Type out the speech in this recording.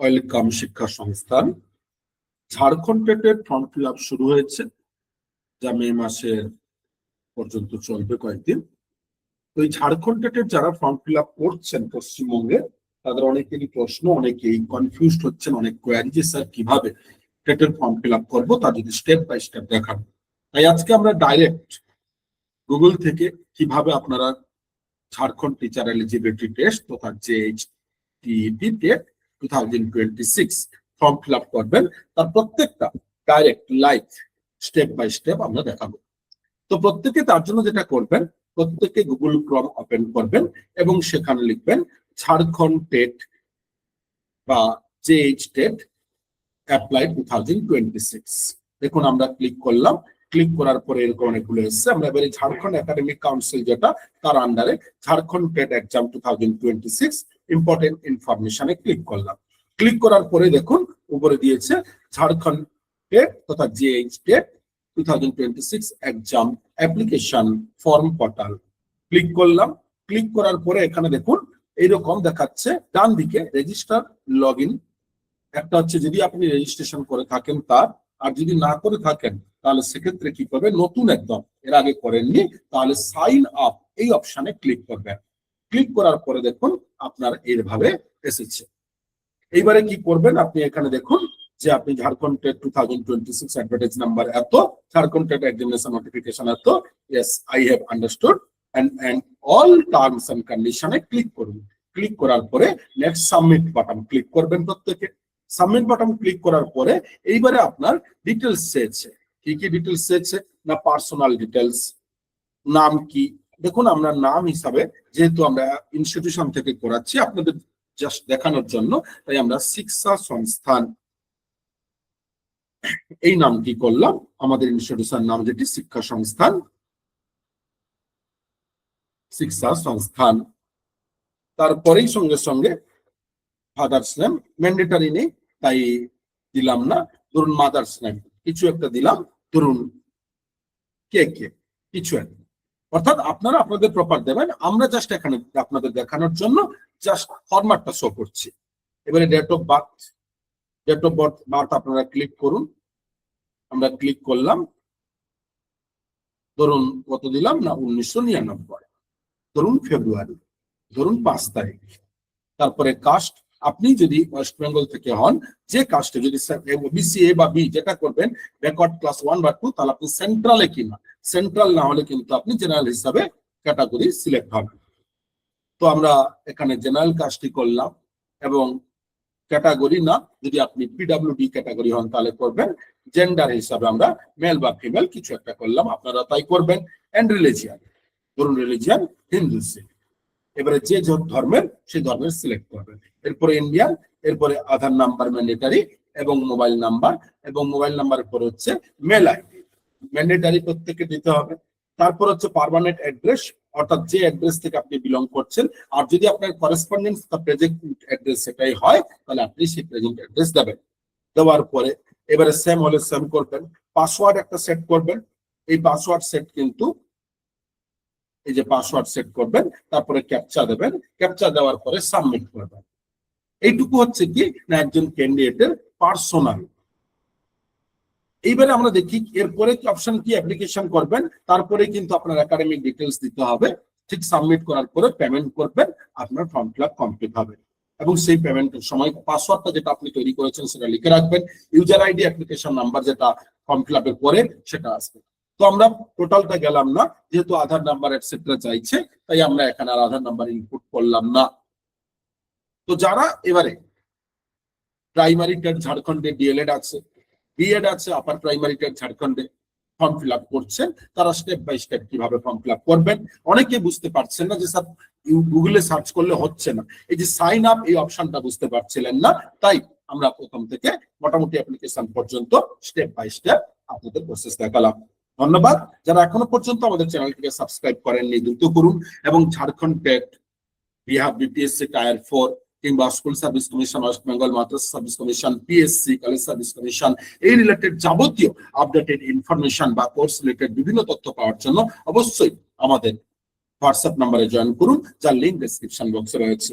Welcome শিক্ষা সংস্থান। Jharkhand টেটের form fill up শুরু হয়েছে, যা মে মাসের পর্যন্ত চলবে কয়েকদিন। তো এই ঝাড়খণ্ড টেটের যারা ফর্ম ফিল আপ করছেন পশ্চিমবঙ্গে, তাদের অনেকেরই প্রশ্ন, অনেকেই কনফিউজড হচ্ছেন, অনেক কোয়ারি যে স্যার কিভাবে টেটের ফর্ম ফিল আপ করবো, তা যদি স্টেপ বাই স্টেপ দেখাবো। তাই আজকে আমরা ডাইরেক্ট গুগল থেকে কিভাবে আপনারা ঝাড়খণ্ড টিচার এলিজিবিলিটি টেস্ট তথা JHTET TET 2026 form fill up করবেন, তার প্রত্যেকটা direct live step by step আমরা দেখাবো। তো প্রত্যেকে তার জন্য যেটা করবেন, প্রত্যেকে গুগল ক্রোম ওপেন করবেন এবং সেখানে লিখবেন ঝাড়খণ্ড টেট বা JHTET অ্যাপ্লাই 2026। দেখুন আমরা ক্লিক করলাম, ক্লিক করার পরে এরকম অনেকগুলো এসছে। আমরা এবারে ঝাড়খণ্ড একাডেমিক কাউন্সিল যেটা, তার আন্ডারে ঝাড়খণ্ড টেট এক্সাম 2026 ইম্পর্টেন্ট ইনফরমেশনে ক্লিক করলাম। ক্লিক করার পরে দেখুন উপরে দিয়েছে ঝাড়খণ্ড টেট তথা JHTET 2026 exam application form portal. Click করলাম। ক্লিক করার পরে এখানে দেখুন এইরকম দেখাচ্ছে ডান দিকে রেজিস্টার লগ ইন। একটা হচ্ছে যদি আপনি রেজিস্ট্রেশন করে থাকেন তার, আর যদি না করে থাকেন তাহলে সেক্ষেত্রে কি করবে, নতুন একদম এর আগে করেননি তাহলে সাইন আপ এই অপশনে ক্লিক করবেন। ক্লিক করার পরে দেখুন আপনার এইভাবে এসেছে। এইবারে কি করবেন, আপনি এখানে দেখুন যে আপনি ঝাড়খণ্ড টেট 2026 অ্যাডভার্টাইজ নাম্বার এত, ঝাড়খণ্ড টেট এক্সামিনেশন নোটিফিকেশন এত, yes I have understood and all terms and কন্ডিশনে ক্লিক করুন। ক্লিক করার পরে নেক্সট সাবমিট বাটন ক্লিক করবেন প্রত্যেকে। সাবমিট বাটন ক্লিক করার পরে এইবারে আপনার ডিটেলস চেয়েছে। কি কি ডিটেলস চেয়েছে না, পার্সোনাল ডিটেলস, নাম কি। দেখুন আমরা নাম হিসাবে, যেহেতু আমরা ইনস্টিটিউশন থেকে করাচ্ছি আপনাদের জাস্ট দেখানোর জন্য, তাই আমরা শিক্ষা সংস্থান এই নামটি করলাম। আমাদের ইনস্টিটিউশন নাম যেটি শিক্ষা সংস্থান, শিক্ষা সংস্থান। তারপরেই সঙ্গে সঙ্গে ফাদার্স নেম ম্যান্ডেটরি নেই তাই দিলাম না, ধরুন মাদার্স নেম কিছু একটা দিলাম, ধরুন কে কে কিছু একটা, অর্থাৎ আপনারা আপনাদের প্রপার দেবেন। আমরা জাস্ট এখানে আপনাদের দেখানোর জন্য জাস্ট ফরম্যাটটা শো করছি। এবারে date of birth, date of birth আপনারা ক্লিক করুন। আমরা ক্লিক করলাম, ধরুন কত দিলাম না 1999, ধরুন ফেব্রুয়ারি, ধরুন 5 তারিখ। তারপরে কাস্ট, আপনি যদি ওয়েস্ট বেঙ্গল থেকে হন, যে কাস্টে যদি ওবিসি এ বা বি যেটা করবেন রেকর্ড ক্লাস 1 বা 2, তাহলে আপনি সেন্ট্রালে কিনা, সেন্ট্রাল না হলে কিন্তু আপনি জেনারেল হিসাবে ক্যাটাগরি সিলেক্ট হবেন। তো আমরা এখানে জেনারেল কাস্টই করলাম এবং ক্যাটাগরি না, যদি আপনি পিডব্লিউডি ক্যাটাগরি হন তাহলে করবেন। জেন্ডার হিসাবে আমরা মেল বা ফিমেল কিছু একটা করলাম, আপনারা তাই করবেন। এন্ড রিলিজিয়ান, ধরুন রিলিজিয়ান হিন্দুইজম। এবারে যে ধর্মের সেই ধর্মের সিলেক্ট করবেন। এরপরে ইন্ডিয়ান, এরপরে আধার নাম্বার ম্যান্ডেটরি এবং মোবাইল নাম্বার, এবং মোবাইল নাম্বারের পরে হচ্ছে মেল আইডি ম্যান্ডেটরি প্রত্যেককে দিতে হবে। তারপর হচ্ছে পার্মানেন্ট অ্যাড্রেস, অর্থাৎ যে অ্যাড্রেস থেকে আপনি বিলং করছেন, আর যদি আপনার করেসপন্ডেন্স বা প্রেজেন্ট অ্যাড্রেস সেটাই হয় তাহলে আপনি সেই প্রেজেন্ট অ্যাড্রেস দেবেন। দেওয়ার পরে এবারে সেম হলে সেম করবেন। পাসওয়ার্ড একটা সেট করবেন। এই পাসওয়ার্ড সেট কিন্তু এই যে পাসওয়ার্ড সেট করবেন, তারপরে ক্যাপচা দেবেন। ক্যাপচা দেওয়ার পরে সাবমিট করবেন। এইটুকু হচ্ছে কি না একজন ক্যান্ডিডেটের পার্সোনাল। এইবারে আমরা দেখি এরপরে কি অপশন কি, অ্যাপ্লিকেশন করবেন, তারপরে কিন্তু আপনার একাডেমিক ডিটেলস দিতে হবে। ঠিক সাবমিট করার পরে পেমেন্ট করবেন, আপনার ফর্ম ফিল আপ কমপ্লিট হবে। এবং সেই পেমেন্টের সময় পাসওয়ার্ডটা যেটা আপনি তৈরি করেছেন সেটা লিখে রাখবেন। ইউজার আইডি, অ্যাপ্লিকেশন নাম্বার যেটা ফর্ম ফিল আপের পরে সেটা আসবে। তো আমরা টোটালটা গেলাম না, যেহেতু আধার নাম্বার এটসেট্রা চাইছে, তাই আমরা এখানে আর আধার নাম্বার ইনপুট করলাম না। তো যারা এবারে প্রাইমারি টেট ঝাড়খণ্ডে ডিএলএড আছে, বিএড আছে, আপার প্রাইমারি টেট ঝাড়খণ্ডে ফর্ম ফিল আপ করছেন, তারা স্টেপ বাই স্টেপ কিভাবে ফর্ম ফিল আপ করবেন। অনেকে বুঝতে পারছেন না যে স্যার গুগলে সার্চ করলে হচ্ছে না, এই যে সাইন আপ এই অপশনটা বুঝতে পারছিলেন না, তাই আমরা প্রথম থেকে মোটামুটি অ্যাপ্লিকেশন পর্যন্ত স্টেপ বাই স্টেপ আপনাদের প্রসেস দেখালাম। ধন্যবাদ। যারা এখনো পর্যন্ত আমাদের চ্যানেলটিকে সাবস্ক্রাইব করেননি দ্রুত করুন, এবং Jharkhand TET, Bihar BPSC tier 4 কিংবা school service commission, West Bengal Madrasah service commission, PSC, college service commission, এই রিলেটেড যাবতীয় আপডেটেড ইনফরমেশন বা কোর্স রিলেটেড বিভিন্ন তথ্য পাওয়ার জন্য অবশ্যই আমাদের হোয়াটসঅ্যাপ নাম্বারে জয়েন করুন, যার লিঙ্ক ডেসক্রিপশন বক্সে রয়েছে।